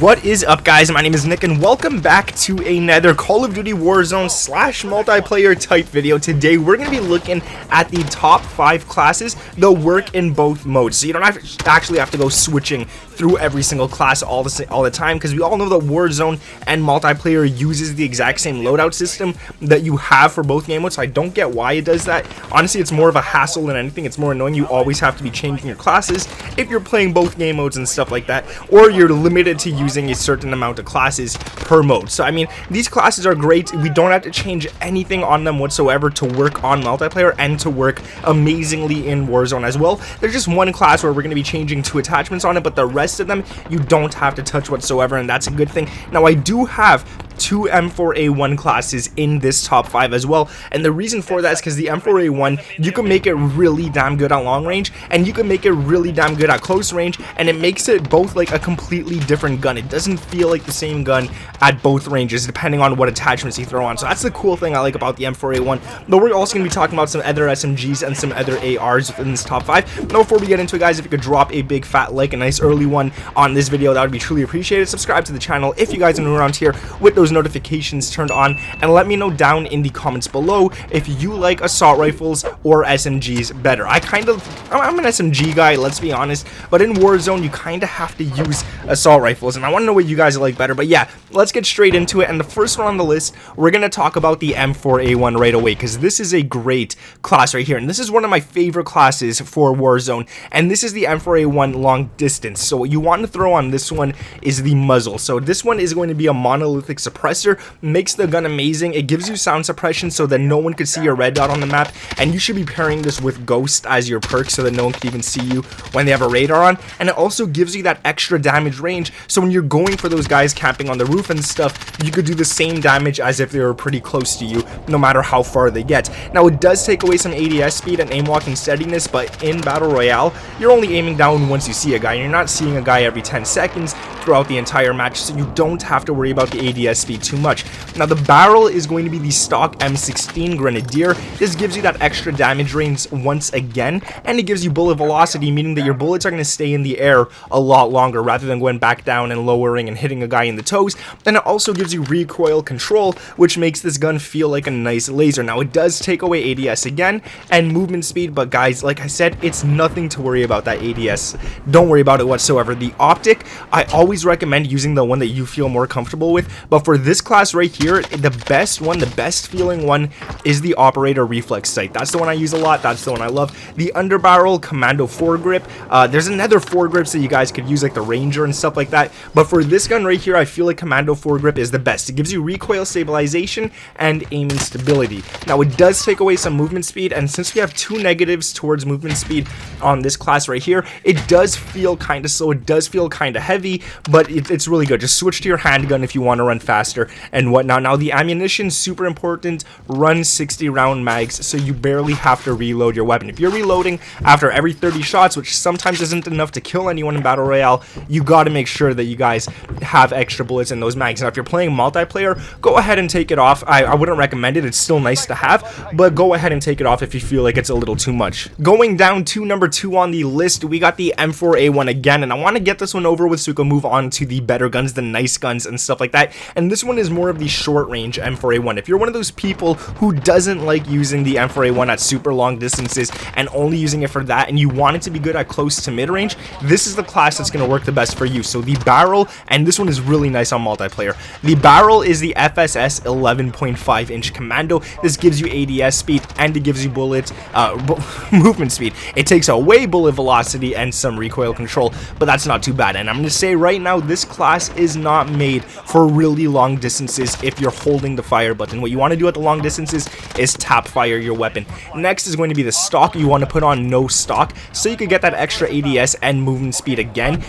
What is up, guys? My name is Nick and welcome back to another Call of Duty Warzone / multiplayer type video. Today we're going to be looking at the top 5 classes that work in both modes, so you don't actually have to go switching through every single class all the time, because we all know that Warzone and multiplayer uses the exact same loadout system that you have for both game modes, so I don't get why it does that. Honestly, it's more of a hassle than anything. It's more annoying. You always have to be changing your classes if you're playing both game modes and stuff like that, or you're limited to using a certain amount of classes per mode. So I mean, these classes are great. We don't have to change anything on them whatsoever to work on multiplayer and to work amazingly in Warzone as well. There's just one class where we're going to be changing 2 attachments on it, but the rest of them you don't have to touch whatsoever, and that's a good thing. Now I do have 2 M4A1 classes in this top 5 as well, and the reason for that is because the M4A1, you can make it really damn good at long range, and you can make it really damn good at close range, and it makes it both like a completely different gun. It doesn't feel like the same gun at both ranges depending on what attachments you throw on. So that's the cool thing I like about the M4A1. But we're also going to be talking about some other SMGs and some other ARs within this top 5. Now before we get into it, guys, if you could drop a big fat like, a nice early one on this video, that would be truly appreciated. Subscribe to the channel if you guys are new around here with those notifications turned on, and let me know down in the comments below if you like assault rifles or SMGs better. I'm an SMG guy, let's be honest, but in Warzone you kind of have to use assault rifles, and I want to know what you guys like better. But yeah, let's get straight into it, and the first one on the list, we're going to talk about the M4A1 right away, because this is a great class right here, and this is one of my favorite classes for Warzone, and this is the M4A1 long distance. So what you want to throw on this one is the muzzle. So this one is going to be a monolithic suppressor, makes the gun amazing. It gives you sound suppression so that no one could see your red dot on the map, and you should be pairing this with Ghost as your perk so that no one can even see you when they have a radar on. And it also gives you that extra damage range, so when you're going for those guys camping on the roof and stuff, you could do the same damage as if they were pretty close to you, no matter how far they get. Now it does take away some ADS speed and aim walking steadiness, but in Battle Royale you're only aiming down once you see a guy. You're not seeing a guy every 10 seconds throughout the entire match, so you don't have to worry about the ADS speed too much. Now the barrel is going to be the stock M16 Grenadier. This gives you that extra damage range once again, and it gives you bullet velocity, meaning that your bullets are going to stay in the air a lot longer rather than going back down and lowering and hitting a guy in the toes. And it also gives you recoil control, which makes this gun feel like a nice laser. Now it does take away ADS again and movement speed, but guys, like I said, it's nothing to worry about that ADS. Don't worry about it whatsoever. The optic, I always recommend using the one that you feel more comfortable with, but for this class right here, the best feeling one is the operator reflex sight. That's the one I use a lot. That's the one I love. The underbarrel commando foregrip. There's another foregrips that you guys could use, like the Ranger and stuff like that, but for this gun right here, I feel like commando foregrip is the best. It gives you recoil stabilization and aiming stability. Now it does take away some movement speed, and since we have 2 negatives towards movement speed on this class right here, it does feel kind of slow. It does feel kind of heavy, but it's really good. Just switch to your handgun if you want to run faster and whatnot. Now the ammunition, super important. Run 60 round mags so you barely have to reload your weapon. If you're reloading after every 30 shots, which sometimes isn't enough to kill anyone in Battle Royale, you got to make sure that you guys have extra bullets in those mags. Now if you're playing multiplayer, go ahead and take it off. I wouldn't recommend it. It's still nice to have, but go ahead and take it off if you feel like it's a little too much. Going down to number 2 on the list, we got the M4A1 again, and I want to get this one over with so we can move on to the better guns, the nice guns and stuff like that. And this one is more of the short range M4A1. If you're one of those people who doesn't like using the M4A1 at super long distances and only using it for that, and you want it to be good at close to mid range, this is the class that's going to work the best for you. So the barrel, and this one is really nice on multiplayer, the barrel is the FSS 11.5 inch commando. This gives you ADS speed and it gives you bullet movement speed. It takes away bullet velocity and some recoil control, but that's not too bad. And I'm going to say right now, this class is not made for really long distances if you're holding the fire button. What you want to do at the long distances is tap fire your weapon. Next is going to be the stock. You want to put on no stock so you can get that extra ADS and movement speed again,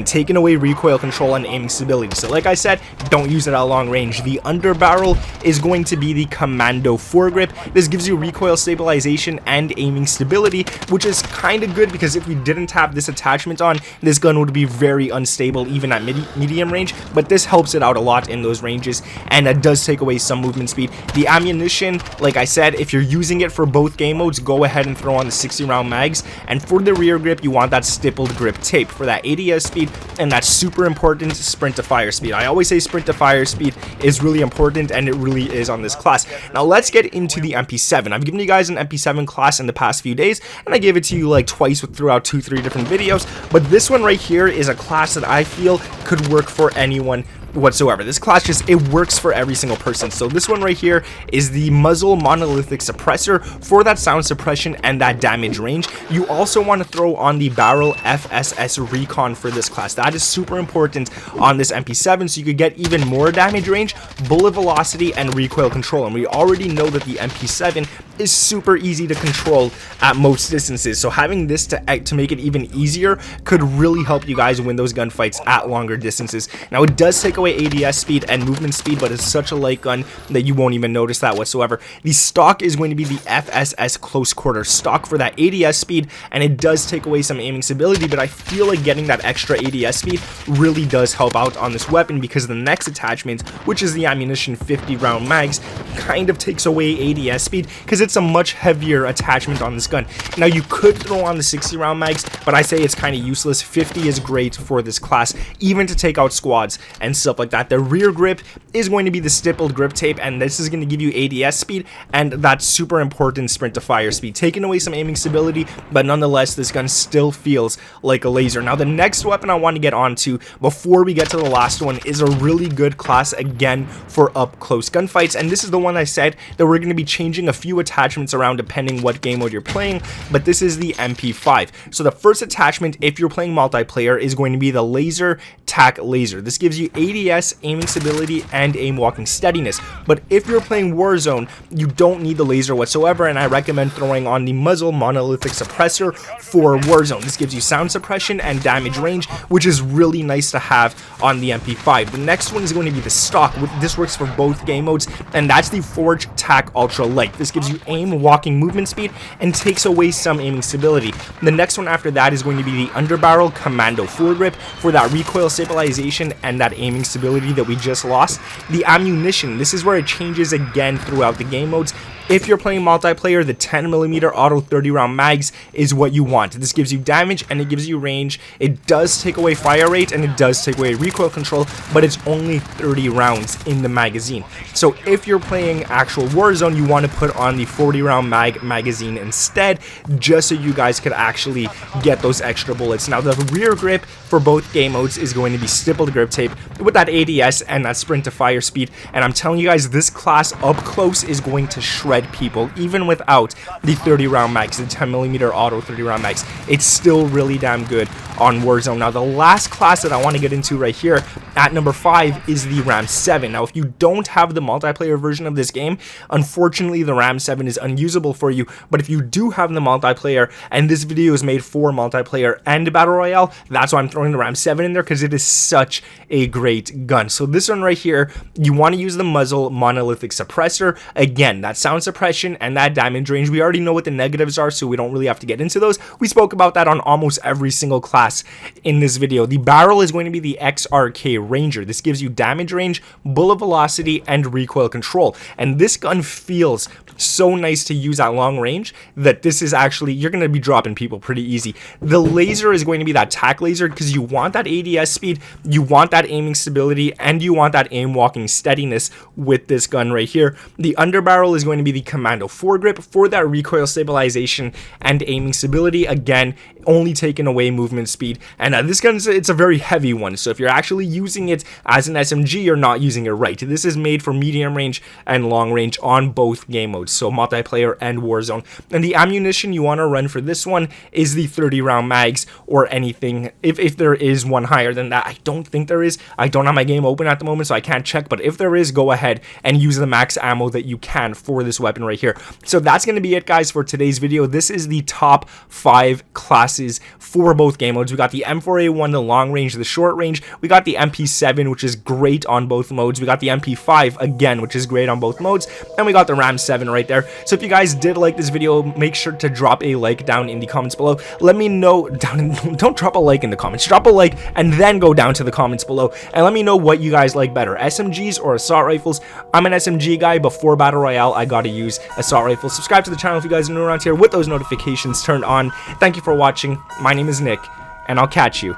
taking away recoil control and aiming stability. So like I said, don't use it at long range. The underbarrel is going to be the commando foregrip. This gives you recoil stabilization and aiming stability, which is kind of good because if we didn't have this attachment on, this gun would be very unstable even at medium range, but this helps it out a lot in those those ranges, and it does take away some movement speed. The ammunition, like I said, if you're using it for both game modes, go ahead and throw on the 60 round mags. And for the rear grip, you want that stippled grip tape for that ADS speed, and that's super important, sprint to fire speed. I always say sprint to fire speed is really important, and it really is on this class. Now let's get into the MP7. I've given you guys an MP7 class in the past few days, and I gave it to you like twice throughout 2-3 different videos, but this one right here is a class that I feel could work for anyone whatsoever. This class just, it works for every single person. So this one right here is the muzzle monolithic suppressor for that sound suppression and that damage range. You also want to throw on the barrel FSS recon for this class. That is super important on this MP7, so you could get even more damage range, bullet velocity, and recoil control. And we already know that the MP7 is super easy to control at most distances, so having this to make it even easier could really help you guys win those gunfights at longer distances. Now it does take away ADS speed and movement speed, but it's such a light gun that you won't even notice that whatsoever. The stock is going to be the FSS close quarter stock for that ADS speed, and it does take away some aiming stability, but I feel like getting that extra ADS speed really does help out on this weapon, because the next attachment, which is the ammunition 50 round mags, kind of takes away ADS speed because it's a much heavier attachment on this gun. Now you could throw on the 60 round mags, but I say it's kind of useless. 50 is great for this class, even to take out squads and stuff like that. The rear grip is going to be the stippled grip tape, and this is going to give you ADS speed and that super important sprint to fire speed, taking away some aiming stability, but nonetheless this gun still feels like a laser. Now the next weapon I want to get onto before we get to the last one is a really good class again for up close gunfights, and this is the one I said that we're going to be changing a few attachments around depending what game mode you're playing, but this is the MP5. So the first attachment, if you're playing multiplayer, is going to be the laser tac laser. This gives you ADS, aiming stability, and aim walking steadiness, but if you're playing Warzone, you don't need the laser whatsoever, and I recommend throwing on the muzzle monolithic suppressor for Warzone. This gives you sound suppression and damage range, which is really nice to have on the MP5. The next one is going to be the stock. This works for both game modes, and that's the Forge Tac Ultra Light. This gives you aim, walking, movement speed, and takes away some aiming stability. The next one after that is going to be the Underbarrel Commando Foregrip for that recoil stabilization and that aiming stability that we just lost. The ammunition, this is where it changes again throughout the game modes. If you're playing multiplayer, the 10mm auto 30 round mags is what you want. This gives you damage and it gives you range. It does take away fire rate and it does take away recoil control, but it's only 30 rounds in the magazine. So if you're playing actual Warzone, you want to put on the 40 round magazine instead, just so you guys could actually get those extra bullets. Now the rear grip for both game modes is going to be stippled grip tape with that ADS and that sprint to fire speed, and I'm telling you guys, this class up close is going to shred people even without the 30 round mags, the 10mm auto 30 round mags. It's still really damn good on Warzone. Now the last class that I want to get into right here at number 5 is the Ram 7. Now if you don't have the multiplayer version of this game, unfortunately the Ram 7 is unusable for you, but if you do have the multiplayer, and this video is made for multiplayer and battle royale, that's why I'm throwing the Ram 7 in there, because it is such a great gun. So this one right here, you want to use the muzzle monolithic suppressor. Again, that sound suppression and that damage range, we already know what the negatives are, so we don't really have to get into those. We spoke about that on almost every single class in this video. The barrel is going to be the XRK Ranger. This gives you damage range, bullet velocity, and recoil control, and this gun feels so nice to use at long range that this is actually, you're going to be dropping people pretty easy. The laser is going to be that tac laser, because you want that ADS speed, you want that aiming stability, and you want that aim walking steadiness with this gun right here. The underbarrel is going to be the Commando Foregrip for that recoil stabilization and aiming stability, again only taking away movement speed, and this gun, it's a very heavy one, so if you're actually using it as an SMG, you're not using it right. This is made for medium range and long range on both game modes, so multiplayer and Warzone. And the ammunition you want to run for this one is the 30 round mags, or anything, if there is one higher than that. I don't think there is. I don't have my game open at the moment, so I can't check, but if there is, go ahead and use the max ammo that you can for this weapon right here. So that's going to be it, guys, for today's video. This is the top 5 classes for both game modes. We got the M4A1, the long range, the short range. We got the MP7, which is great on both modes. We got the MP5 again, which is great on both modes, and we got the Ram 7 right right there. So if you guys did like this video, make sure to drop a like down in the comments below. Let me know don't drop a like in the comments, drop a like and then go down to the comments below and let me know what you guys like better, SMGs or assault rifles. I'm an SMG guy. Before battle royale, I gotta use assault rifles. Subscribe to the channel if you guys are new around here with those notifications turned on. Thank you for watching. My name is Nick, and I'll catch you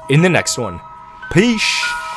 in the next one. Peace.